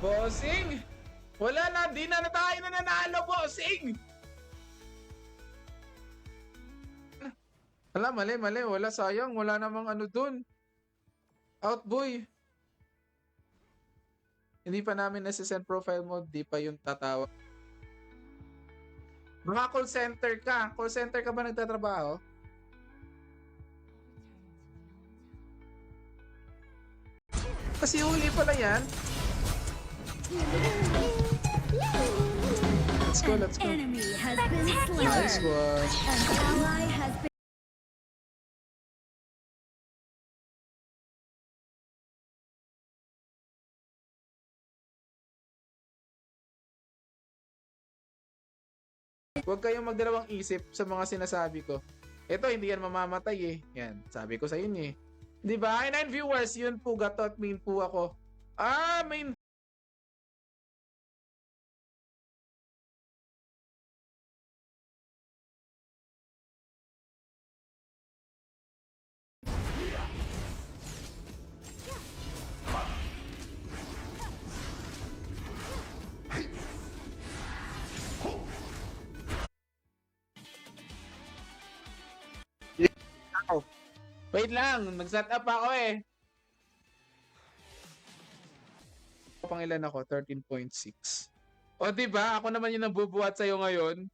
Bossing! Wala na, di na tayo na nanalo, bossing! Wala, mali. Wala, sayang. Wala namang ano dun. Out, boy. Hindi pa namin nasa-send profile mo, di pa yung tatawag. Mga call center ka. Call center ka ba nagtatrabaho? Kasi huli pala yan. Let's go. Enemy has been slain. Nice one. An ally has been. Huwag kayong magdalawang isip sa mga sinasabi ko. Ito, hindi yan mamamatay eh. Yan, sabi ko sa inyo eh. Di ba? 9 viewers, yun po, gatot, main po ako. Main. Wait lang, nag-set up ako eh. Pang ilan ako? 13.6. O di ba? Ako naman yung nabubuhat sa'yo ngayon.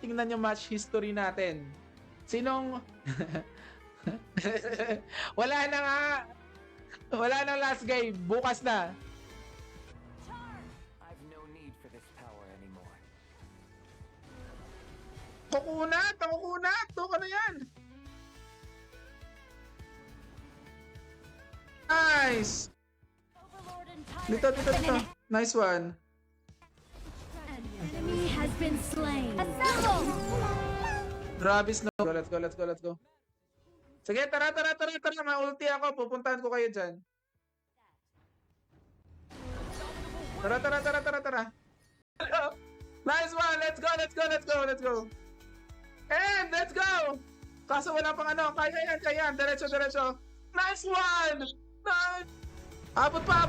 Tingnan yung match history natin. Sinong... Wala na nga. Wala na last game. Bukas na. I've no need for this power anymore. Kukunat! Kukunat! Doon ka na yan. Nice! Dito. Nice one. An enemy has been slain. Assemble. Grabe snow. Let's go. Sige, tara. Ma-ulti ako. Pupuntahan ko kayo dyan. Tara. Nice one. Let's go. And let's go. Kaso wala pang ano. Kaya yan. Diretso. Nice one. Nice. Abot pa.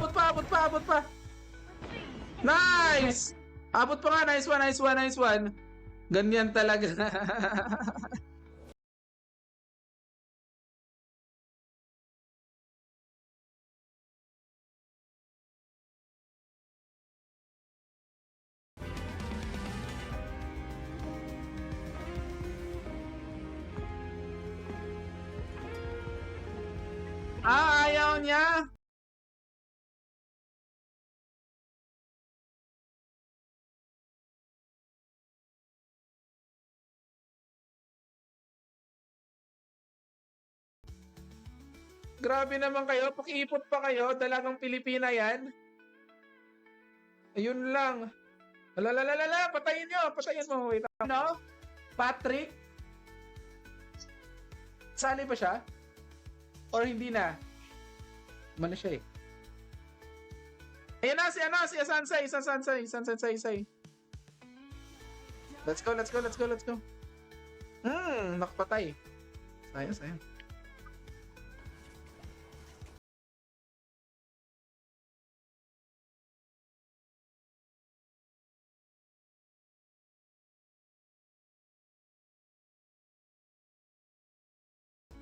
Nice. Abot pa nga. Nice one. Ganyan talaga. Ayaw niya. Grabe naman kayo. Pakiipot pa kayo. Dalagang Pilipina yan. Ayun lang. Lalalala. Patayin mo. Wait. Ano? Patrick? Sali ba siya? Or hindi na? Mali siya eh. Ayan na, si Sansay. Let's go. Nakapatay. Sayang.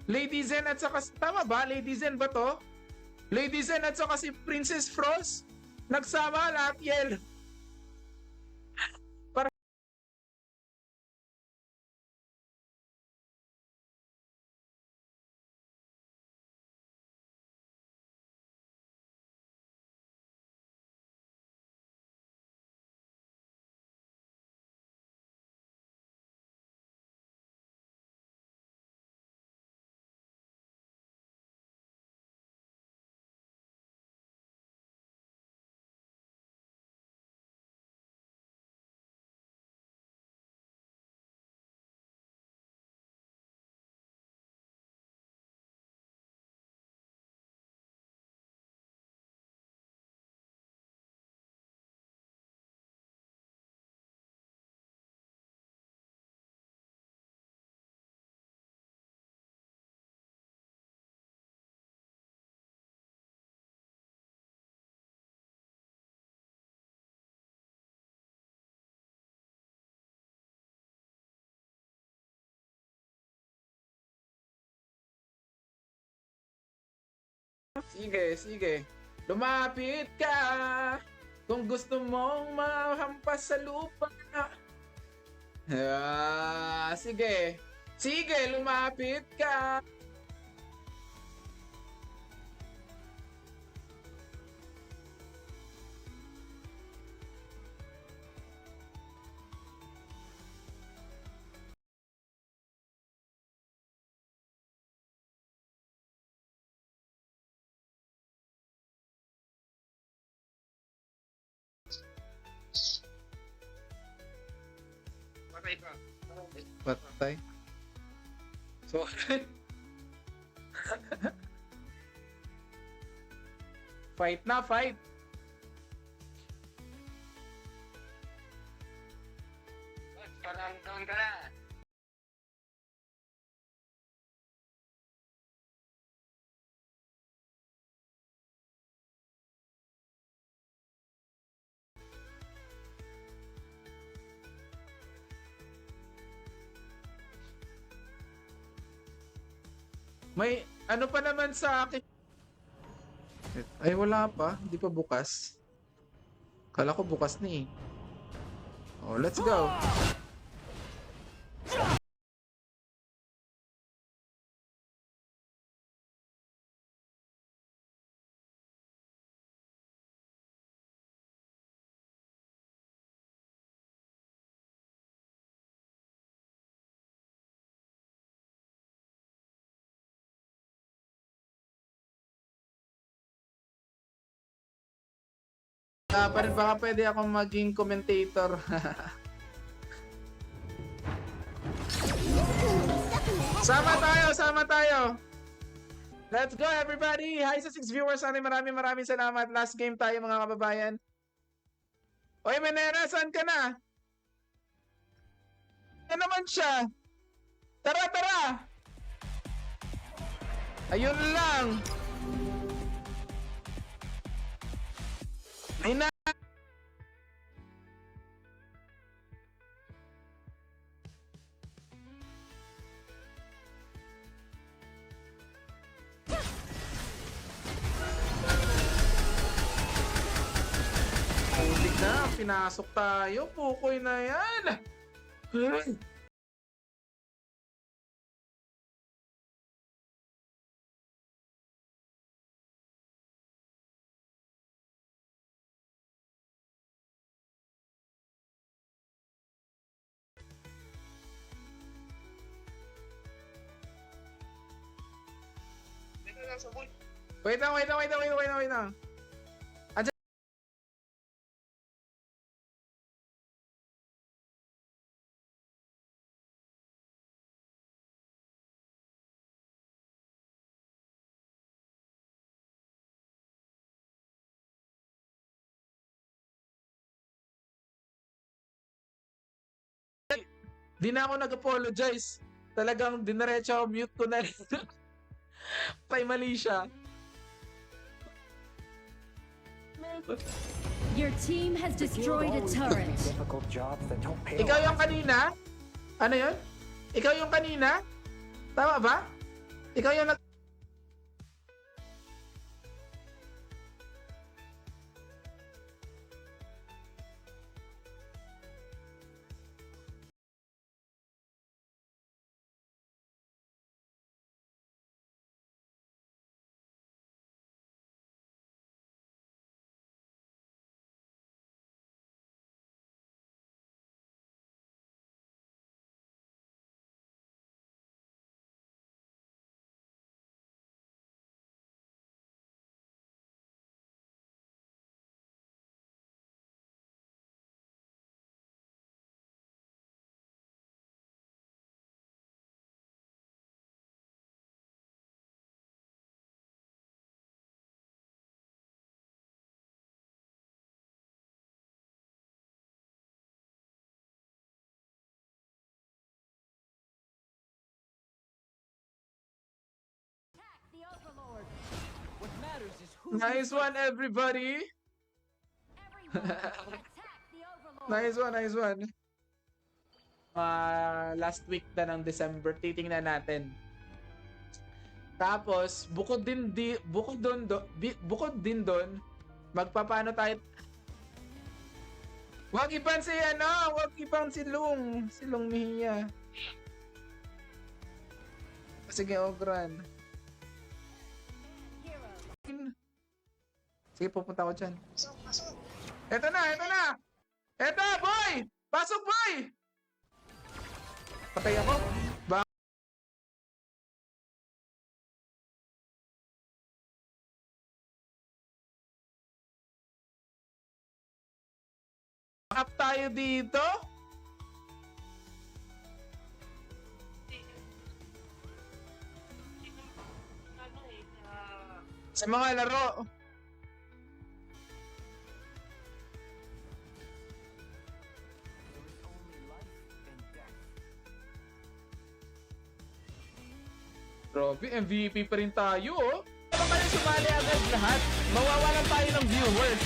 Lady Zen at saka, tama ba? Lady Zen ba to? Lady Zen at saka si Princess Frost? Nagsama lahat yellow. Sige, sige. Lumapit ka kung gusto mong mahampas sa lupa. Sige. Sige, lumapit ka. Patay. So, fight na, fight. Parang doon ka na. May ano pa naman sa akin. Ay, wala pa. Hindi pa bukas. Kala ko bukas na eh. Oh, let's go. Baka pwede akong maging commentator. Sama tayo, sama tayo. Let's go everybody. Hi sa 6 viewers natin. Maraming salamat. Last game tayo mga kababayan. Oy, Menera, saan ka na? Yan naman siya. Tara, tara. Ayun lang. Ay na. Putik na, pinasok tayo. Pukoy na yan. Ay. Wait lang. Di na ako nag-apologize. Talagang dinaretso ako, mute ko na rin. Pay mali siya. Your team has destroyed a turret. Difficult jobs that don't pay. Ikaw yung kanina? Ano yun? Ikaw yung kanina? Tama ba? Ikaw yung nag... The Overlord. What matters is who. Nice one, everybody! Everyone, attack the Overlord. Nice one. Last week na ng December, titingnan natin. Tapos, bukod din doon, magpapaano tayo. Wag iban si wag ibang si Long Mejia. Sige, Ogran. Hero. Sige, pupunta ko dyan. Eto na! Eto, boy! Pasok, boy! Patay ako. Up tayo dito. Sa mga laro. Grabe, MVP pa rin tayo, oh. Kung kayo sumali agad lahat, mawawalan tayo ng viewers.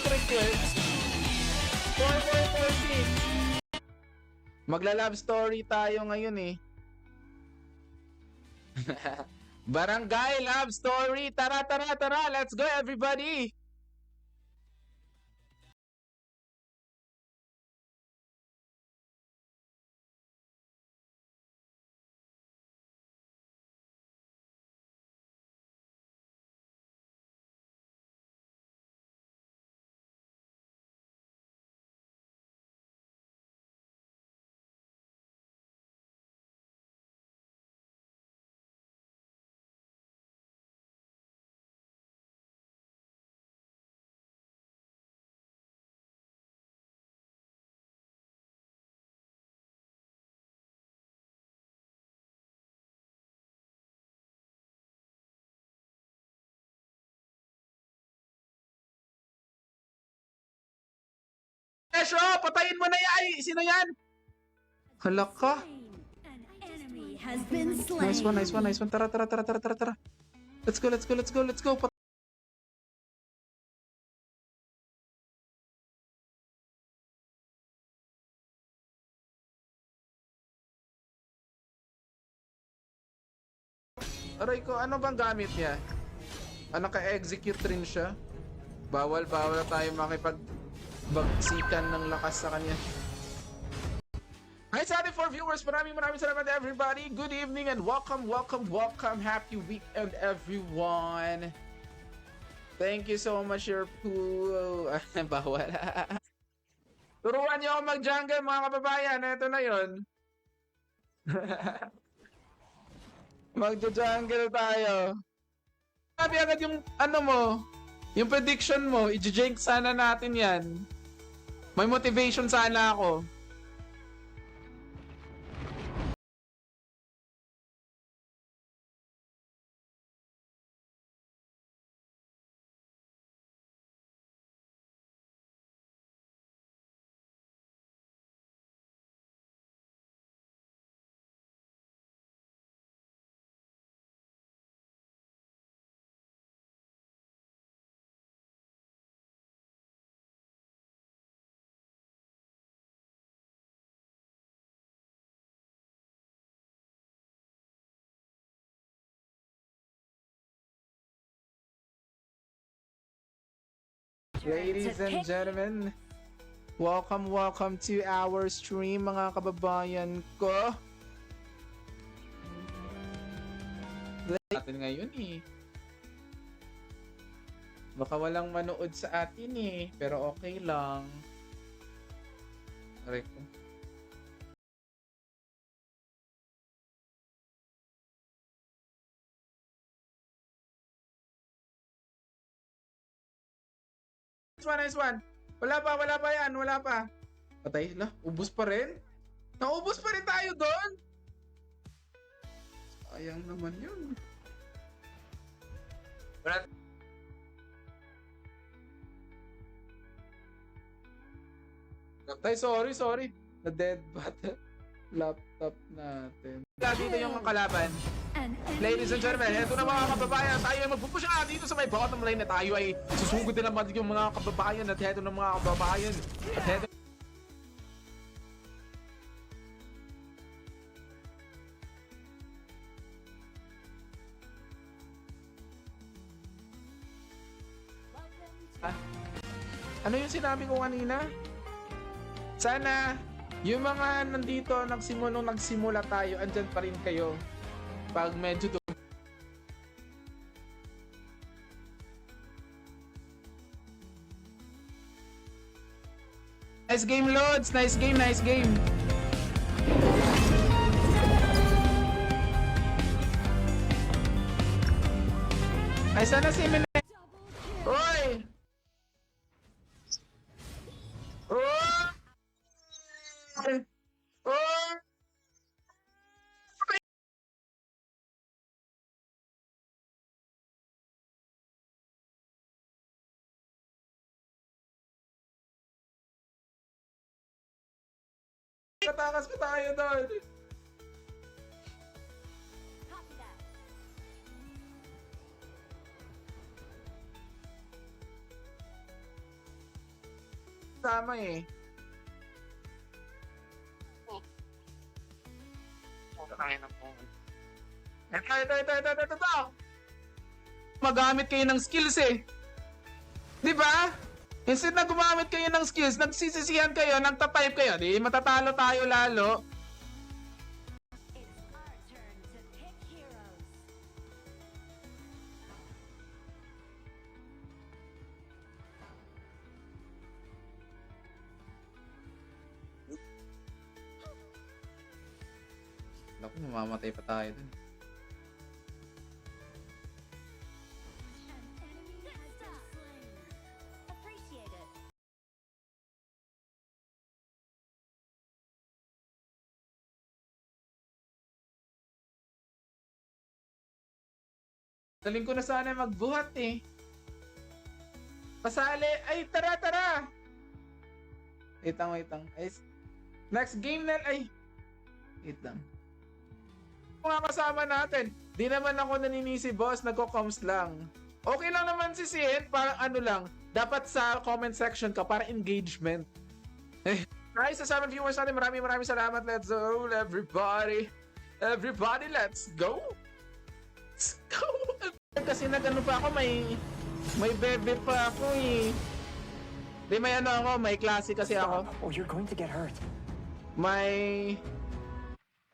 Request. 4446. Magla-love story tayo ngayon eh. Barangay love story. Tara, let's go everybody. Esho, patayin mo na yan! Sino yan? Hala ka. An enemy has been slain. Nice one. Tara. Let's go. Aray ko, ano bang gamit niya? Naka-execute rin siya. Bawal tayo bagsikan ng lakas sa kanya. Hi sa ating 4 viewers, maraming salamat everybody. Good evening and welcome. Happy weekend everyone. Thank you so much, your pool. Bawal. Turuan niyo ako mag-jungle mga kababayan. Ito na yon. Mag-jungle tayo. Sabi agad yung yung prediction mo, i-jinx sana natin yan. May motivation sana ako. Ladies and gentlemen, welcome to our stream mga kababayan ko. Natin ngayon eh. Baka walang manood sa atin eh, pero okay lang. Correct. Nice one. Wala pa yan. Patay na. Ubus pa rin. Naubos pa rin tayo doon. Sayang naman yun. Wala. Tay, sorry. Na-dead bat. Laptop natin. Dito yung kalaban. Ladies and gentlemen, eto na mga kababayan, tayo ay magpupush na dito sa may bottom lane na tayo ay susugod din naman yung mga kababayan at eto na mga kababayan. At eto Ano yung sinabi ko kanina? Sana yung mga nandito nung nagsimula tayo, andyan pa rin kayo. Pag medyo Nice game, Lods! Nice game, nice game! Ay, sana si Mine... Oy! Oy! Oy! Katakas ko tayo doon! Tama eh. Ito. Magamit kayo ng skills eh. Di ba? Instead na gumamit kayo ng skills, nagsisisihan kayo, nagtatype kayo, di matatalo tayo lalo. It's our turn to pick heroes. Naku, mamamatay pa tayo dun. An enemy has been slain. Appreciate it. Daling ko na sana magbuhat eh. Pasali. Ay, tara! Wait lang. Ay, next game na. Ay. Wait lang. Mga kasama natin. Di naman ako naninisi, boss. Nagko-coms lang. Okay lang naman si Sid. Parang ano lang. Dapat sa comment section ka para engagement. Nice, sa 7 viewers natin. Maraming salamat. Let's go, everybody. Everybody, let's go. Let's go. Kasi nagano pa ako, may bebe pa ako eh. Di may ano ako, may klase kasi ako. Or you're going to get hurt. May...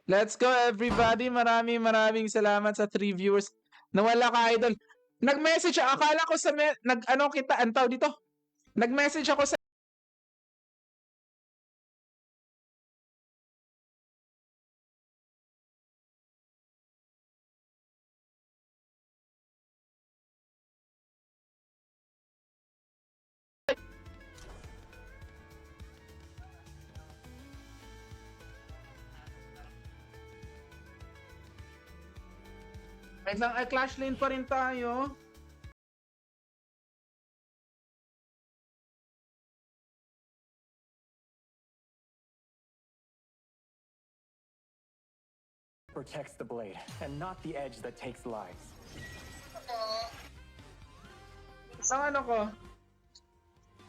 Let's go everybody. Maraming salamat sa 3 viewers. Nawala ka, idol. Nag-message ako. Akala ko sa antaw dito. Nag-message ako sa Wait lang, ay Clash Lane pa rin tayo. Protects the blade, and not the edge that takes lives. Sa ano ko?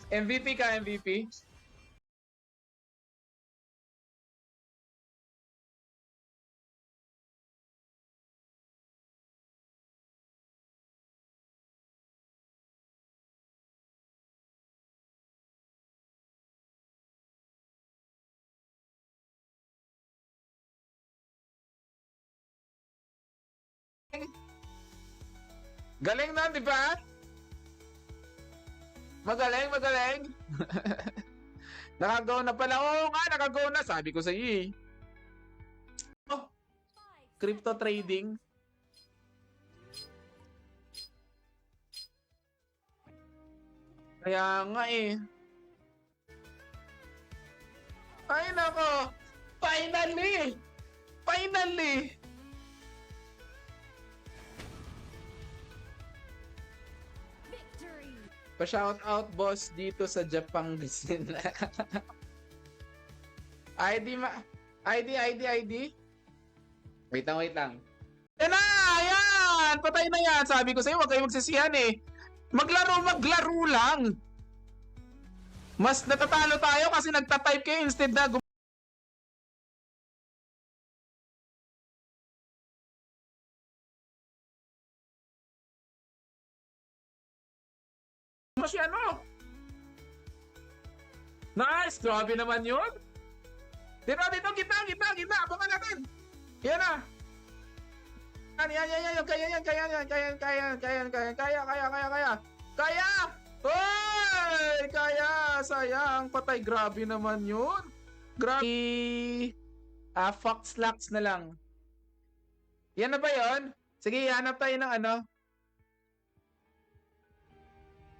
MVP ka, MVP? Galing na, di ba? Magaling. Nakagaw na pala. Oo nga, nakagaw na. Sabi ko sa iyo eh. Oh, crypto trading. Kaya nga eh. Ay nako. Finally! Victory. Pa-shout out boss dito sa Japan Gisin. ID. Wait lang. Yan na! Ayan! Patay na yan! Sabi ko sa'yo, huwag kayo magsisiyan eh. Maglaro lang. Mas natatalo tayo kasi nagtatype kayo instead na si ano? Nice! Grabe naman yun. Dito, gitna. Abangan natin. Yan na. Yan. Kaya! Hoy! Kaya! Sayang. Patay. Grabe naman yun. Grabe. Fox Lux na lang. Yan na ba yun? Sige, hanap tayo ng ano.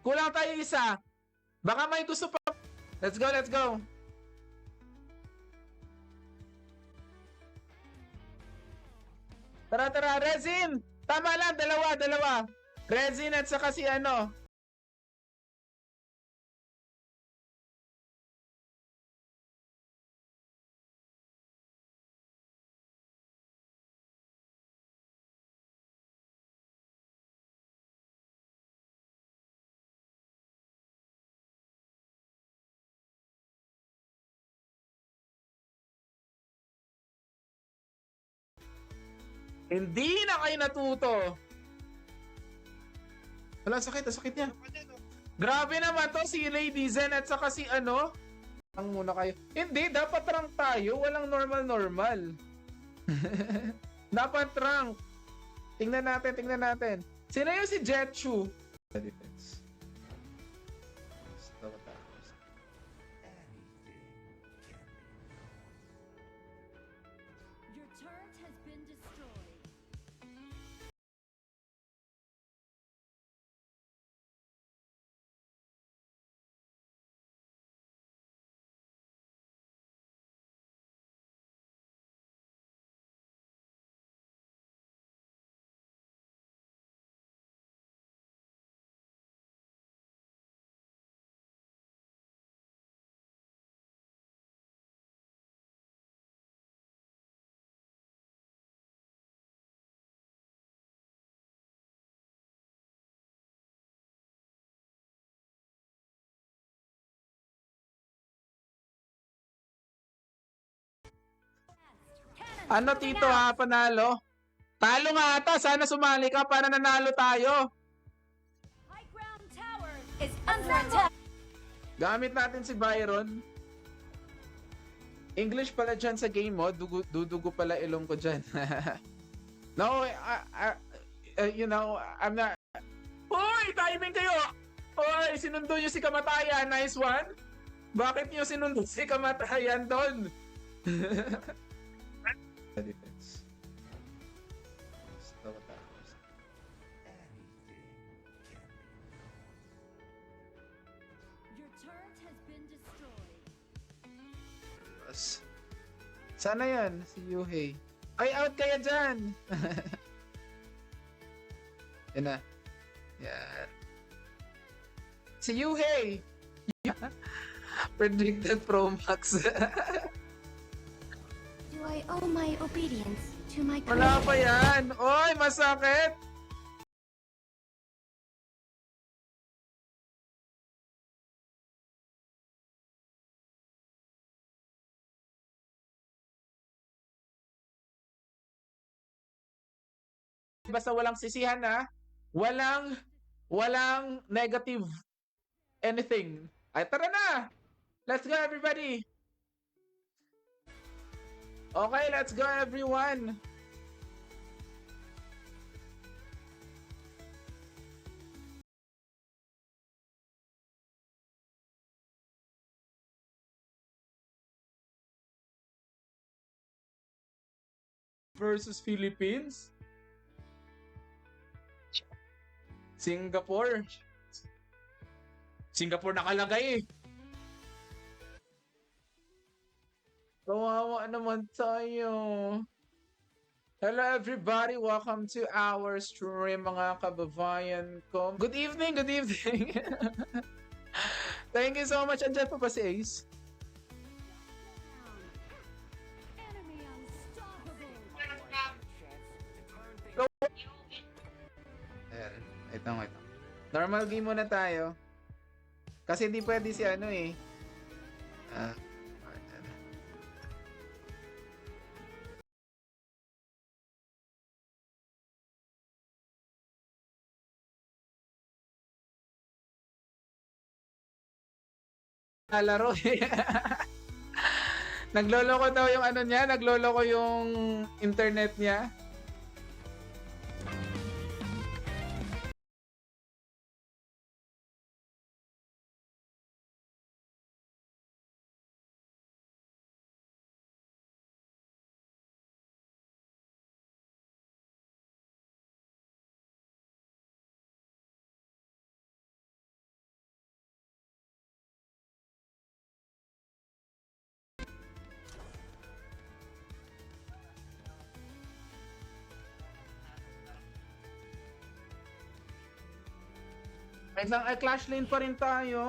Kulang tayo isa. Baka may gusto pa. Let's go. Tara, resin! Tama lang, dalawa. Resin at saka si ano. Hindi na kayo natuto. Wala, sakit niya. Grabe naman to si Lady Zen at saka si ano. Ang muna kayo. Hindi, dapat rank tayo. Walang normal. Dapat rank. Tingnan natin. Sino yung si Jetsu? Defense. Your turret has been destroyed. Ano tito ha, panalo? Talo nga ata, sana sumali ka para nanalo tayo. High ground tower is under attack. Gamit natin si Byron. English pala dyan sa game mo, dudugo pala ilong ko dyan. No, you know, I'm not... Hoy, timing kayo! Hoy, sinundo nyo si Kamatayan, nice one. Bakit nyo sinundo si Kamatayan doon? Defense. Your turret has been destroyed. Sana yan, si Yuhei. Ay, out kaya dyan! Yan na. Yan. Si Yuhei! Predicted Pro Max. Do I owe my obedience to my Wala creator? pa yan! Oy, masakit! Basta walang sisihan na, walang negative anything. Ay, tara na! Let's go, everybody! Okay, let's go, everyone! Versus Philippines? Singapore nakalagay eh. Kawawa naman tayo. Hello everybody, welcome to our stream mga kababayan ko. Good evening. Thank you so much. Andyan pa ba si Ace? Enemy unstoppable. Ayan, ito. Normal game muna tayo. Kasi hindi pwede si ano eh. lalaro eh. Nagloloko daw yung ano niya, nagloloko yung internet niya. Wait lang, ay Clash Lane pa rin tayo.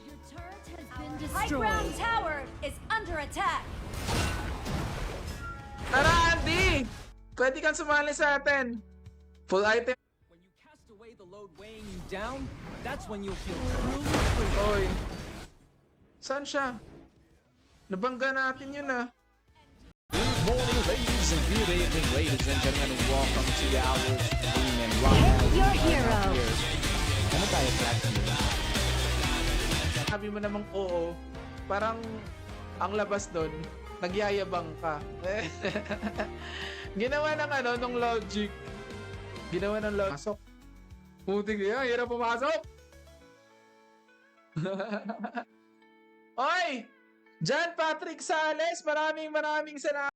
Your turret has been High ground destroyed. tower is under attack. Tara, Andy! Pwede kang sumali sa atin. Full item. When you cast away the load weighing you down, that's when you'll feel truly free. Oy. Saan siya? Nabangga natin yun ah. Good morning, ladies, and good evening, ladies and gentlemen, and welcome to our stream. And right now, Pick your we are hero. here. Ano tayo, Clash? Sabi mo namang oo. Parang ang labas doon, nagyayabang ka. Ginawa ng ano, nung logic. Ginawa ng logic. Pasok. Putik yan, hirap pumasok. Oy! John Patrick Sales, maraming salamat.